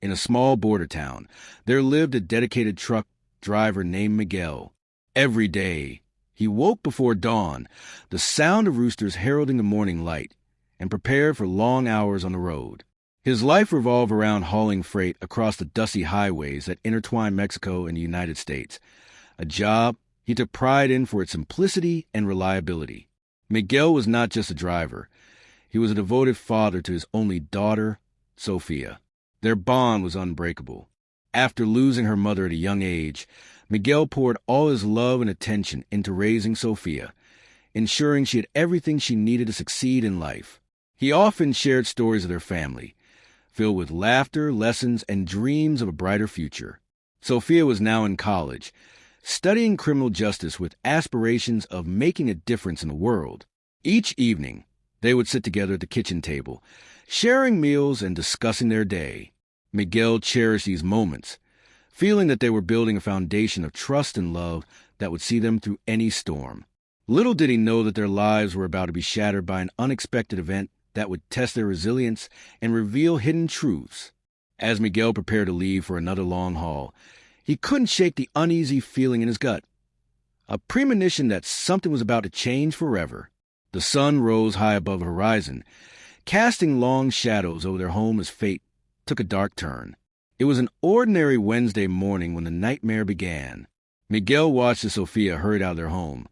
In a small border town, there lived a dedicated truck driver named Miguel. Every day, he woke before dawn, the sound of roosters heralding the morning light, and prepared for long hours on the road. His life revolved around hauling freight across the dusty highways that intertwine Mexico and the United States, a job he took pride in for its simplicity and reliability. Miguel was not just a driver. He was a devoted father to his only daughter, Sofia. Their bond was unbreakable. After losing her mother at a young age, Miguel poured all his love and attention into raising Sofia, ensuring she had everything she needed to succeed in life. He often shared stories of their family, filled with laughter, lessons, and dreams of a brighter future. Sofia was now in college, studying criminal justice with aspirations of making a difference in the world. Each evening, they would sit together at the kitchen table, sharing meals and discussing their day. Miguel cherished these moments, feeling that they were building a foundation of trust and love that would see them through any storm. Little did he know that their lives were about to be shattered by an unexpected event that would test their resilience and reveal hidden truths. As Miguel prepared to leave for another long haul, he couldn't shake the uneasy feeling in his gut, a premonition that something was about to change forever. The sun rose high above the horizon, casting long shadows over their home as fate took a dark turn. It was an ordinary Wednesday morning when the nightmare began. Miguel watched as Sofia hurried out of their home,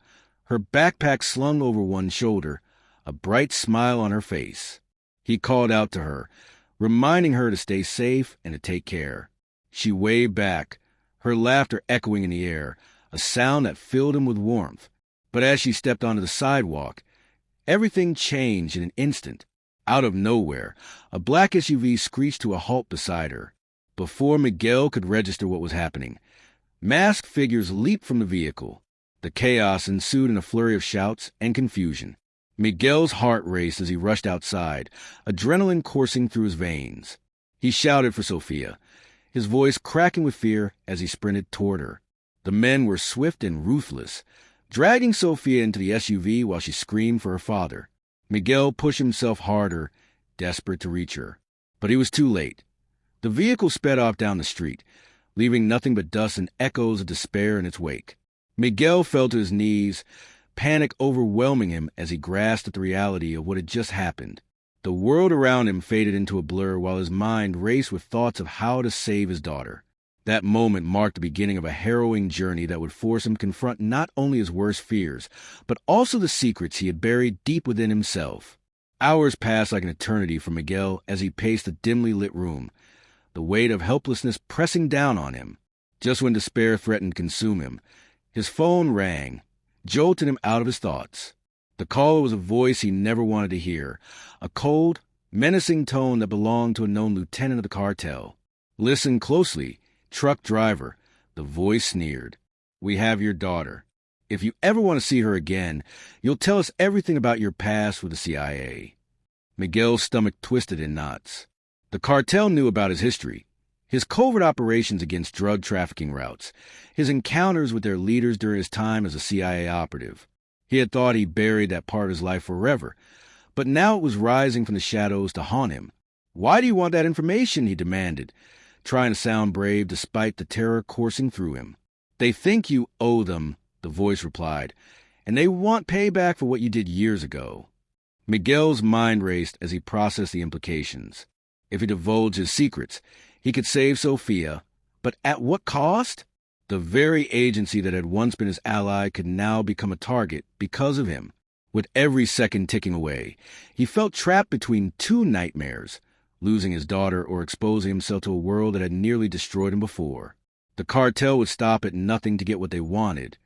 her backpack slung over one shoulder, a bright smile on her face. He called out to her, reminding her to stay safe and to take care. She waved back, her laughter echoing in the air, a sound that filled him with warmth. But as she stepped onto the sidewalk, everything changed in an instant. Out of nowhere, a black SUV screeched to a halt beside her. Before Miguel could register what was happening, masked figures leaped from the vehicle. The chaos ensued in a flurry of shouts and confusion. Miguel's heart raced as he rushed outside, adrenaline coursing through his veins. He shouted for Sofia, his voice cracking with fear as he sprinted toward her. The men were swift and ruthless, dragging Sofia into the SUV while she screamed for her father. Miguel pushed himself harder, desperate to reach her. But he was too late. The vehicle sped off down the street, leaving nothing but dust and echoes of despair in its wake. Miguel fell to his knees, panic overwhelming him as he grasped at the reality of what had just happened. The world around him faded into a blur while his mind raced with thoughts of how to save his daughter. That moment marked the beginning of a harrowing journey that would force him to confront not only his worst fears, but also the secrets he had buried deep within himself. Hours passed like an eternity for Miguel as he paced the dimly lit room, the weight of helplessness pressing down on him. Just when despair threatened to consume him, his phone rang, jolting him out of his thoughts. The caller was a voice he never wanted to hear, a cold, menacing tone that belonged to a known lieutenant of the cartel. Listen closely, truck driver, the voice sneered. We have your daughter. If you ever want to see her again, you'll tell us everything about your past with the CIA. Miguel's stomach twisted in knots. The cartel knew about his history, his covert operations against drug trafficking routes, his encounters with their leaders during his time as a CIA operative. He had thought he buried that part of his life forever, but now it was rising from the shadows to haunt him. Why do you want that information? He demanded, trying to sound brave despite the terror coursing through him. They think you owe them, the voice replied, and they want payback for what you did years ago. Miguel's mind raced as he processed the implications. If he divulged his secrets, he could save Sofia, but at what cost? The very agency that had once been his ally could now become a target because of him. With every second ticking away, he felt trapped between two nightmares, losing his daughter or exposing himself to a world that had nearly destroyed him before. The cartel would stop at nothing to get what they wanted,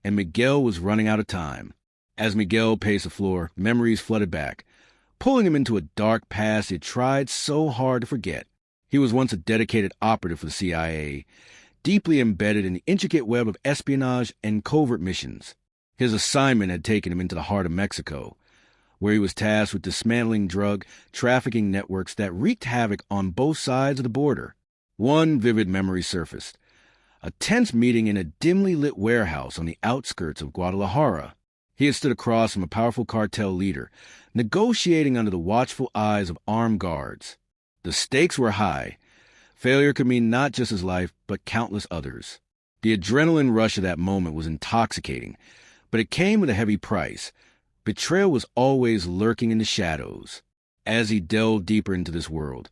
and Miguel was running out of time. As Miguel paced the floor, memories flooded back, pulling him into a dark past he had tried so hard to forget. He was once a dedicated operative for the CIA, deeply embedded in the intricate web of espionage and covert missions. His assignment had taken him into the heart of Mexico, where he was tasked with dismantling drug trafficking networks that wreaked havoc on both sides of the border. One vivid memory surfaced: a tense meeting in a dimly lit warehouse on the outskirts of Guadalajara. He had stood across from a powerful cartel leader, negotiating under the watchful eyes of armed guards. The stakes were high. Failure could mean not just his life, but countless others. The adrenaline rush of that moment was intoxicating, but it came with a heavy price. Betrayal was always lurking in the shadows. As he delved deeper into this world,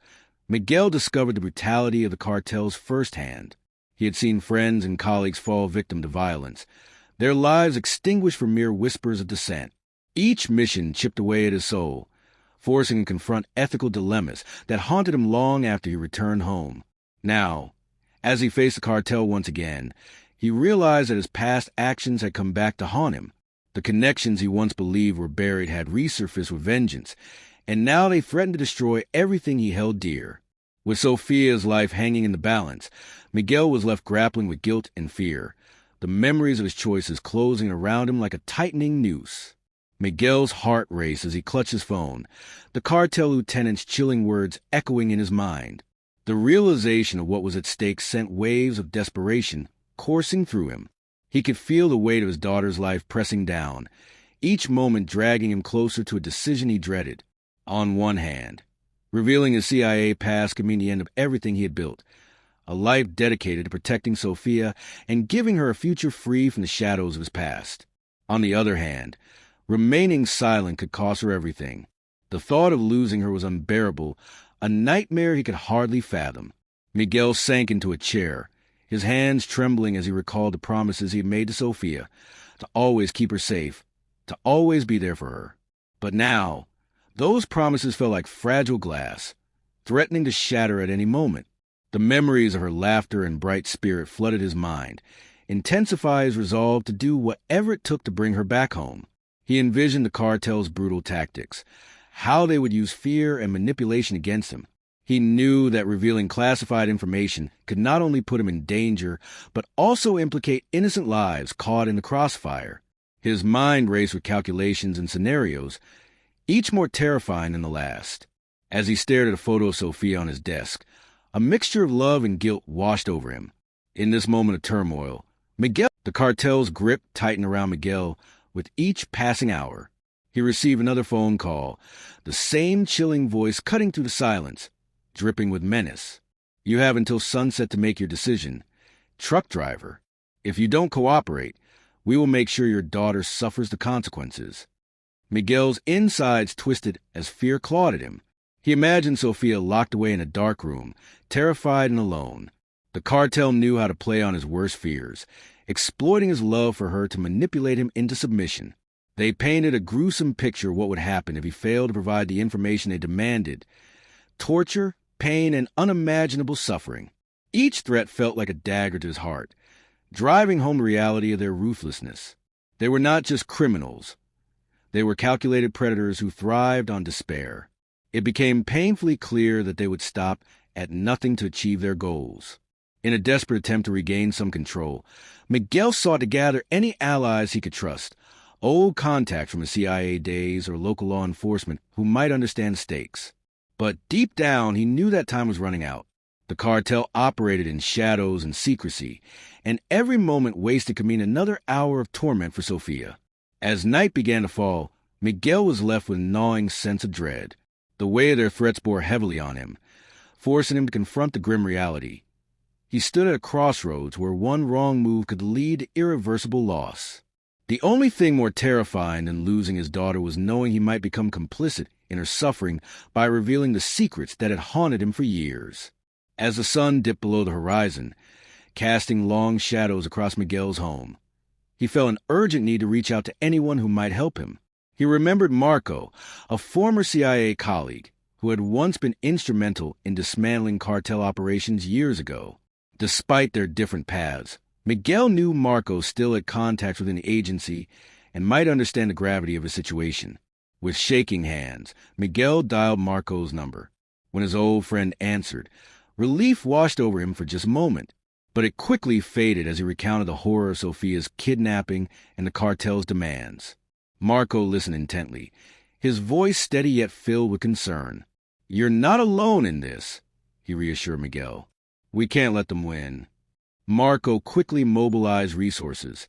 Miguel discovered the brutality of the cartels firsthand. He had seen friends and colleagues fall victim to violence, their lives extinguished for mere whispers of dissent. Each mission chipped away at his soul, forcing him to confront ethical dilemmas that haunted him long after he returned home. Now, as he faced the cartel once again, he realized that his past actions had come back to haunt him. The connections he once believed were buried had resurfaced with vengeance, and now they threatened to destroy everything he held dear. With Sophia's life hanging in the balance, Miguel was left grappling with guilt and fear, the memories of his choices closing around him like a tightening noose. Miguel's heart raced as he clutched his phone, the cartel lieutenant's chilling words echoing in his mind. The realization of what was at stake sent waves of desperation coursing through him. He could feel the weight of his daughter's life pressing down, each moment dragging him closer to a decision he dreaded. On one hand, revealing his CIA past could mean the end of everything he had built, a life dedicated to protecting Sophia and giving her a future free from the shadows of his past. On the other hand, remaining silent could cost her everything. The thought of losing her was unbearable, a nightmare he could hardly fathom. Miguel sank into a chair, his hands trembling as he recalled the promises he had made to Sophia, to always keep her safe, to always be there for her. But now, those promises felt like fragile glass, threatening to shatter at any moment. The memories of her laughter and bright spirit flooded his mind, intensifying his resolve to do whatever it took to bring her back home. He envisioned the cartel's brutal tactics, how they would use fear and manipulation against him. He knew that revealing classified information could not only put him in danger, but also implicate innocent lives caught in the crossfire. His mind raced with calculations and scenarios, each more terrifying than the last. As he stared at a photo of Sophia on his desk, a mixture of love and guilt washed over him. In this moment of turmoil, the cartel's grip tightened around Miguel with each passing hour. He received another phone call, the same chilling voice cutting through the silence, dripping with menace. "You have until sunset to make your decision. Truck driver, if you don't cooperate, we will make sure your daughter suffers the consequences." Miguel's insides twisted as fear clawed at him. He imagined Sophia locked away in a dark room, terrified and alone. The cartel knew how to play on his worst fears, exploiting his love for her to manipulate him into submission. They painted a gruesome picture of what would happen if he failed to provide the information they demanded: torture, pain, and unimaginable suffering. Each threat felt like a dagger to his heart, driving home the reality of their ruthlessness. They were not just criminals. They were calculated predators who thrived on despair. It became painfully clear that they would stop at nothing to achieve their goals. In a desperate attempt to regain some control, Miguel sought to gather any allies he could trust, old contacts from his CIA days or local law enforcement who might understand stakes. But deep down, he knew that time was running out. The cartel operated in shadows and secrecy, and every moment wasted could mean another hour of torment for Sophia. As night began to fall, Miguel was left with a gnawing sense of dread. The weight of their threats bore heavily on him, forcing him to confront the grim reality. He stood at a crossroads where one wrong move could lead to irreversible loss. The only thing more terrifying than losing his daughter was knowing he might become complicit in her suffering by revealing the secrets that had haunted him for years. As the sun dipped below the horizon, casting long shadows across Miguel's home, he felt an urgent need to reach out to anyone who might help him. He remembered Marco, a former CIA colleague who had once been instrumental in dismantling cartel operations years ago. Despite their different paths, Miguel knew Marco still had contacts within the agency and might understand the gravity of his situation. With shaking hands, Miguel dialed Marco's number. When his old friend answered, relief washed over him for just a moment, but it quickly faded as he recounted the horror of Sophia's kidnapping and the cartel's demands. Marco listened intently, his voice steady yet filled with concern. "You're not alone in this," he reassured Miguel. "We can't let them win." Marco quickly mobilized resources,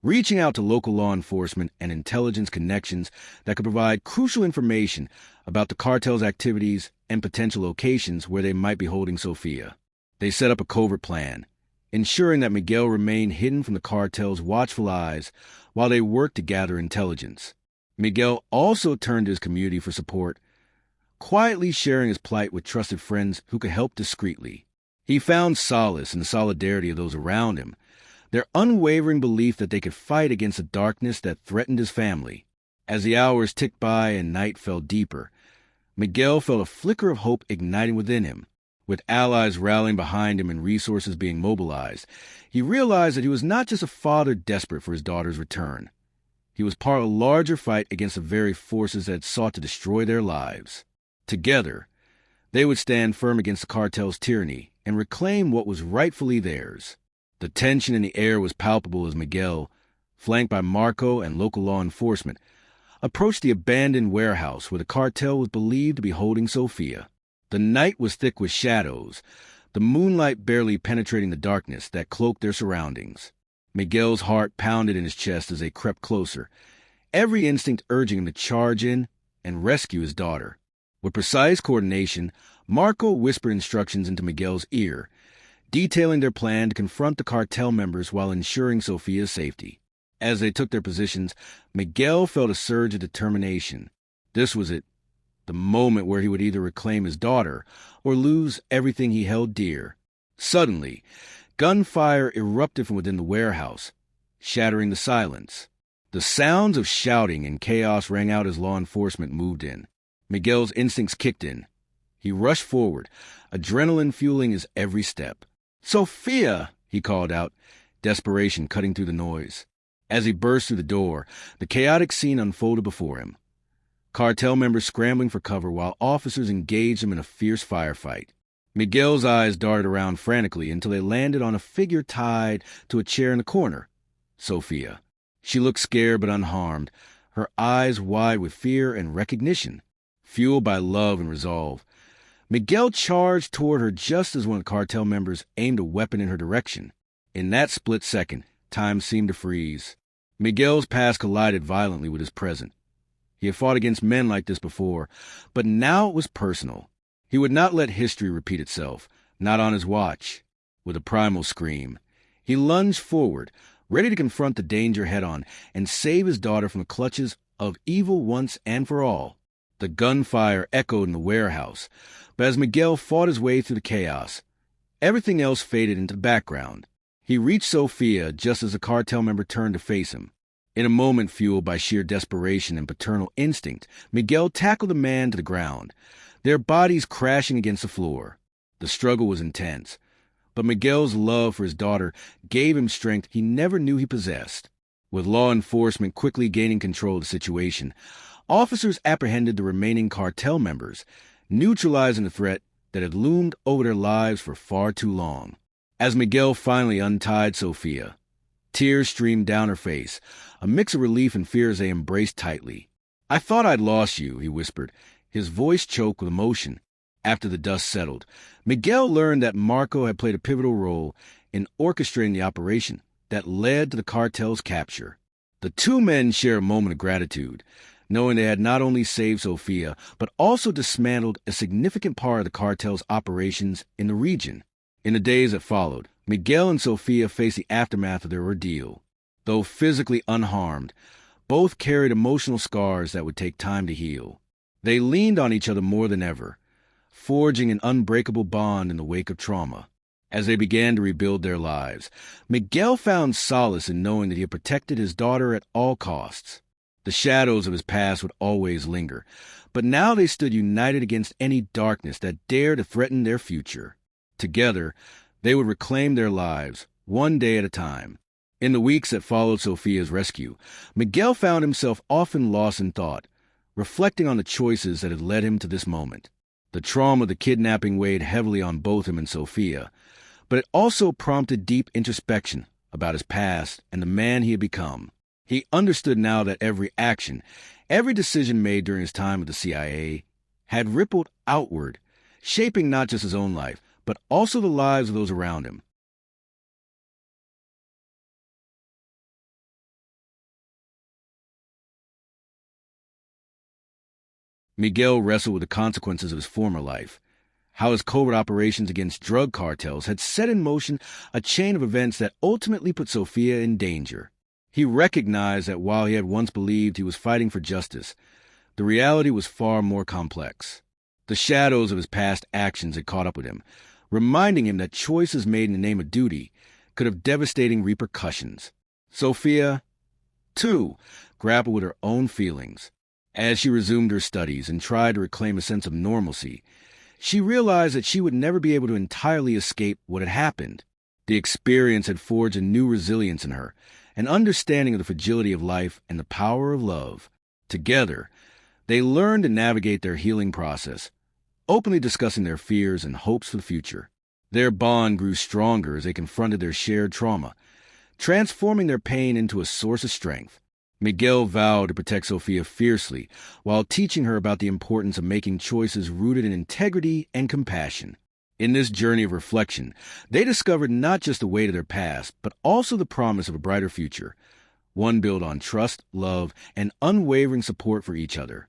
reaching out to local law enforcement and intelligence connections that could provide crucial information about the cartel's activities and potential locations where they might be holding Sophia. They set up a covert plan, ensuring that Miguel remained hidden from the cartel's watchful eyes while they worked to gather intelligence. Miguel also turned to his community for support, quietly sharing his plight with trusted friends who could help discreetly. He found solace in the solidarity of those around him, their unwavering belief that they could fight against the darkness that threatened his family. As the hours ticked by and night fell deeper, Miguel felt a flicker of hope igniting within him. With allies rallying behind him and resources being mobilized, he realized that he was not just a father desperate for his daughter's return. He was part of a larger fight against the very forces that had sought to destroy their lives. Together, they would stand firm against the cartel's tyranny and reclaim what was rightfully theirs. The tension in the air was palpable as Miguel, flanked by Marco and local law enforcement, approached the abandoned warehouse where the cartel was believed to be holding Sofia. The night was thick with shadows, the moonlight barely penetrating the darkness that cloaked their surroundings. Miguel's heart pounded in his chest as they crept closer, every instinct urging him to charge in and rescue his daughter. With precise coordination, Marco whispered instructions into Miguel's ear, detailing their plan to confront the cartel members while ensuring Sofia's safety. As they took their positions, Miguel felt a surge of determination. This was it, the moment where he would either reclaim his daughter or lose everything he held dear. Suddenly, gunfire erupted from within the warehouse, shattering the silence. The sounds of shouting and chaos rang out as law enforcement moved in. Miguel's instincts kicked in. He rushed forward, adrenaline fueling his every step. "Sofia!" he called out, desperation cutting through the noise. As he burst through the door, the chaotic scene unfolded before him. Cartel members scrambling for cover while officers engaged them in a fierce firefight. Miguel's eyes darted around frantically until they landed on a figure tied to a chair in the corner. Sofia. She looked scared but unharmed, her eyes wide with fear and recognition. Fueled by love and resolve, Miguel charged toward her just as one of the cartel members aimed a weapon in her direction. In that split second, time seemed to freeze. Miguel's past collided violently with his present. He had fought against men like this before, but now it was personal. He would not let history repeat itself, not on his watch. With a primal scream, he lunged forward, ready to confront the danger head-on and save his daughter from the clutches of evil once and for all. The gunfire echoed in the warehouse, but as Miguel fought his way through the chaos, everything else faded into the background. He reached Sofia just as a cartel member turned to face him. In a moment fueled by sheer desperation and paternal instinct, Miguel tackled the man to the ground, their bodies crashing against the floor. The struggle was intense, but Miguel's love for his daughter gave him strength he never knew he possessed. With law enforcement quickly gaining control of the situation, officers apprehended the remaining cartel members, neutralizing the threat that had loomed over their lives for far too long. As Miguel finally untied Sofia, tears streamed down her face, a mix of relief and fear as they embraced tightly. "I thought I'd lost you," he whispered, his voice choked with emotion. After the dust settled, Miguel learned that Marco had played a pivotal role in orchestrating the operation that led to the cartel's capture. The two men shared a moment of gratitude, knowing they had not only saved Sofia, but also dismantled a significant part of the cartel's operations in the region. In the days that followed, Miguel and Sofia faced the aftermath of their ordeal. Though physically unharmed, both carried emotional scars that would take time to heal. They leaned on each other more than ever, forging an unbreakable bond in the wake of trauma. As they began to rebuild their lives, Miguel found solace in knowing that he had protected his daughter at all costs. The shadows of his past would always linger, but now they stood united against any darkness that dared to threaten their future. Together, they would reclaim their lives, one day at a time. In the weeks that followed Sofia's rescue, Miguel found himself often lost in thought, reflecting on the choices that had led him to this moment. The trauma of the kidnapping weighed heavily on both him and Sofia, but it also prompted deep introspection about his past and the man he had become. He understood now that every action, every decision made during his time with the CIA, had rippled outward, shaping not just his own life, but also the lives of those around him. Miguel wrestled with the consequences of his former life, how his covert operations against drug cartels had set in motion a chain of events that ultimately put Sophia in danger. He recognized that while he had once believed he was fighting for justice, the reality was far more complex. The shadows of his past actions had caught up with him, reminding him that choices made in the name of duty could have devastating repercussions. Sophia, too, grappled with her own feelings. As she resumed her studies and tried to reclaim a sense of normalcy, she realized that she would never be able to entirely escape what had happened. The experience had forged a new resilience in her, an understanding of the fragility of life and the power of love. Together, they learned to navigate their healing process, openly discussing their fears and hopes for the future. Their bond grew stronger as they confronted their shared trauma, transforming their pain into a source of strength. Miguel vowed to protect Sophia fiercely while teaching her about the importance of making choices rooted in integrity and compassion. In this journey of reflection, they discovered not just the weight of their past, but also the promise of a brighter future, one built on trust, love, and unwavering support for each other.